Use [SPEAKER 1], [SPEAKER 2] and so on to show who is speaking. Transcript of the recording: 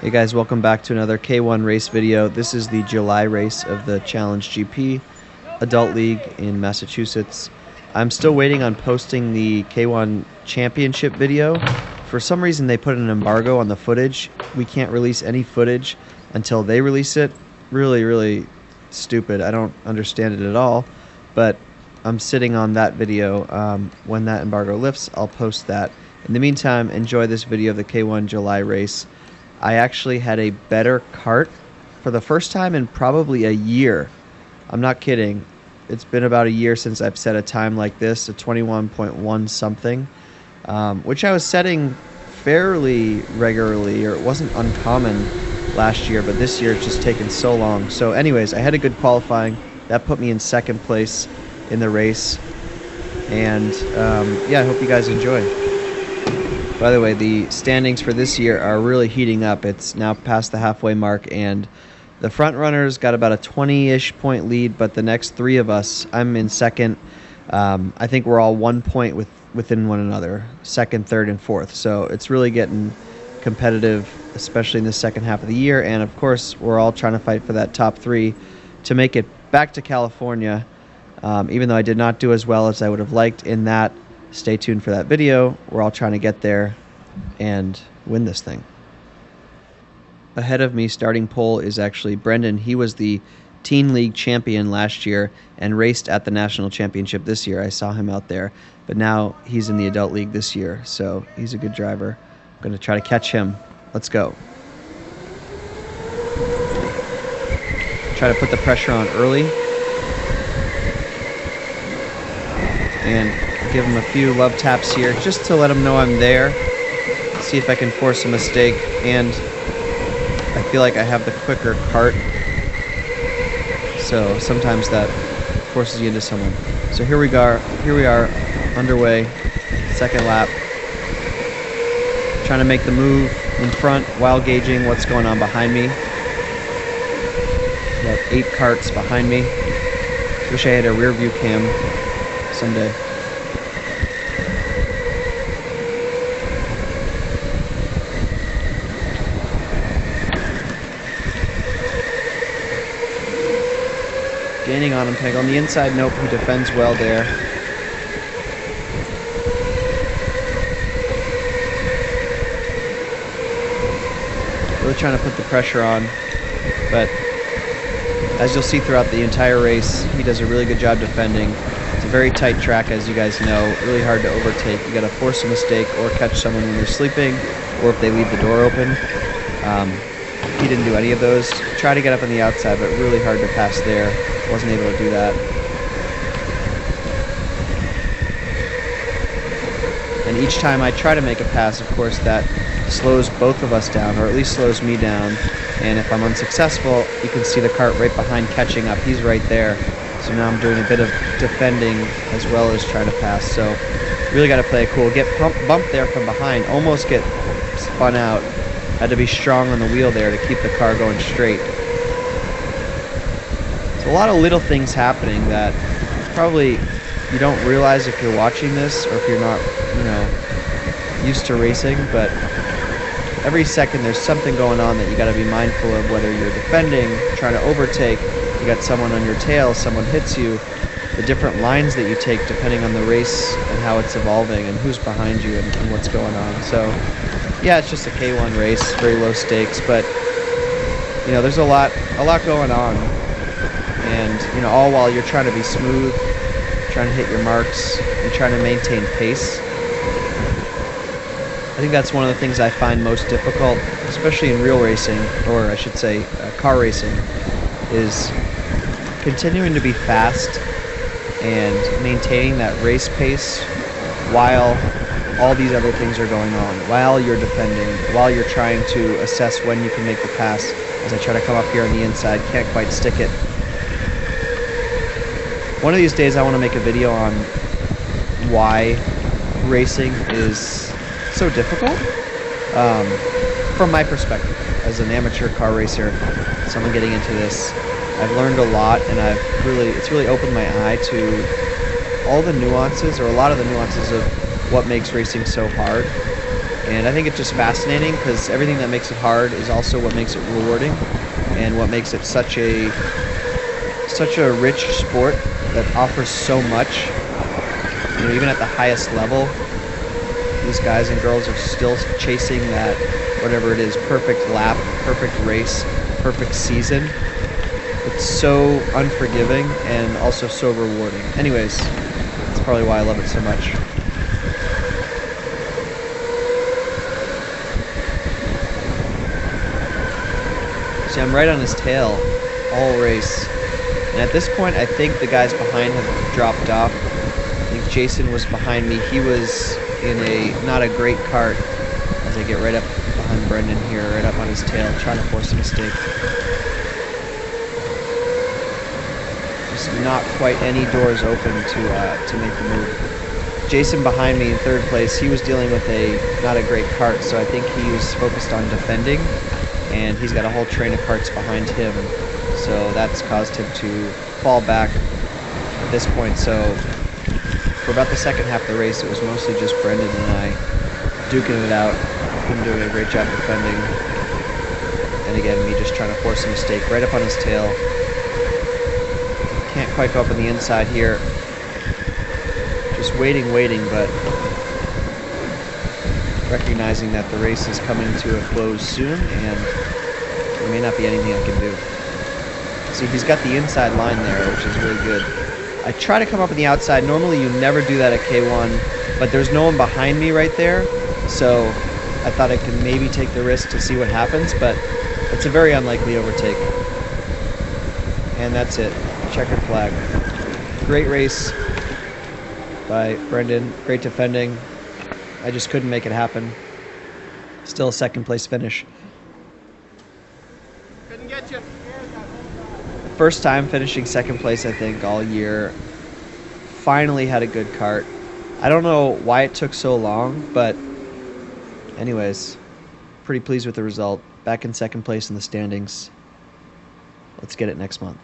[SPEAKER 1] Hey guys, welcome back to another K1 race video. This is the July race of the Challenge GP Adult League in Massachusetts. I'm still waiting on posting the K1 Championship video. For some reason they put an embargo on the footage. We can't release any footage until they release it. Really stupid. I don't understand it at all, but I'm sitting on that video. When that embargo lifts, I'll post that. In the meantime, enjoy this video of the K1 July race. I actually had a better kart for the first time in probably a year. I'm not kidding. It's been about a year since I've set a time like this, a 21.1 something, which I was setting fairly regularly, or it wasn't uncommon last year, but this year it's just taken so long. So anyways, I had a good qualifying. That put me in second place in the race. And yeah, I hope you guys enjoy. By the way, the standings for this year are really heating up. It's now past the halfway mark, and the front runners got about a 20-ish point lead, but the next three of us, I'm in second. I think we're all 1 point within one another, second, third, and fourth. So it's really getting competitive, especially in the second half of the year. And of course, we're all trying to fight for that top three to make it back to California. Even though I did not do as well as I would have liked in that, stay tuned for that video. We're all trying to get there and win this thing. Ahead of me, starting pole, is actually Brendan. He was the teen league champion last year and raced at the national championship this year. I saw him out there, but now he's in the adult league this year, so he's a good driver. I'm going to try to catch him. Let's go. Try to put the pressure on early and give him a few love taps here just to let him know I'm there. See if I can force a mistake, and I feel like I have the quicker kart, so sometimes that forces you into someone. So here we are underway, second lap, trying to make the move in front while gauging what's going on behind me. About 8 karts behind me. Wish I had a rear view cam someday. Gaining on him, Peg. On the inside, nope, he defends well there. Really trying to put the pressure on, but as you'll see throughout the entire race, he does a really good job defending. It's a very tight track, as you guys know, really hard to overtake. You gotta force a mistake or catch someone when they're sleeping, or if they leave the door open. He didn't do any of those. Try to get up on the outside, but really hard to pass there. Wasn't able to do that. And each time I try to make a pass, of course, that slows both of us down, or at least slows me down. And if I'm unsuccessful, you can see the kart right behind catching up. He's right there. So now I'm doing a bit of defending as well as trying to pass. So really got to play it cool. Get bumped there from behind, almost get spun out. Had to be strong on the wheel there to keep the car going straight. So a lot of little things happening that probably you don't realize if you're watching this or if you're not, used to racing, but every second there's something going on that you got to be mindful of, whether you're defending, trying to overtake, you got someone on your tail, someone hits you, the different lines that you take depending on the race and how it's evolving and who's behind you and what's going on. So yeah, it's just a K1 race, very low stakes, but there's a lot going on, and all while you're trying to be smooth, trying to hit your marks, and trying to maintain pace. I think that's one of the things I find most difficult, especially in real racing, or I should say car racing, is continuing to be fast and maintaining that race pace while all these other things are going on, while you're defending, while you're trying to assess when you can make the pass. As I try to come up here on the inside, can't quite stick it. One of these days I want to make a video on why racing is so difficult. From my perspective, as an amateur car racer, someone getting into this, I've learned a lot, and it's really opened my eye to all the nuances, or a lot of the nuances of what makes racing so hard. And I think it's just fascinating because everything that makes it hard is also what makes it rewarding and what makes it such a rich sport that offers so much. You know, even at the highest level, these guys and girls are still chasing that, whatever it is, perfect lap, perfect race, perfect season. It's so unforgiving and also so rewarding. Anyways, that's probably why I love it so much. See, I'm right on his tail all race. And at this point, I think the guys behind have dropped off. I think Jason was behind me. He was in not a great kart as I get right up behind Brendan here, right up on his tail, trying to force a mistake. Just not quite any doors open to make the move. Jason behind me in third place, he was dealing with not a great kart, so I think he was focused on defending, and he's got a whole train of karts behind him, so that's caused him to fall back at this point. So for about the second half of the race, it was mostly just Brendan and I duking it out, him doing a great job defending, and again, me just trying to force a mistake right up on his tail. Can't quite go up on the inside here. Just waiting, but recognizing that the race is coming to a close soon, and there may not be anything I can do. See, he's got the inside line there, which is really good. I try to come up on the outside. Normally you never do that at K1, but there's no one behind me right there, so I thought I could maybe take the risk to see what happens, but it's a very unlikely overtake. And that's it. Checkered flag. Great race by Brendan. Great defending. I just couldn't make it happen. Still a second place finish.
[SPEAKER 2] Couldn't get you.
[SPEAKER 1] First time finishing second place, I think, all year. Finally had a good kart. I don't know why it took so long, but anyways, pretty pleased with the result. Back in second place in the standings. Let's get it next month.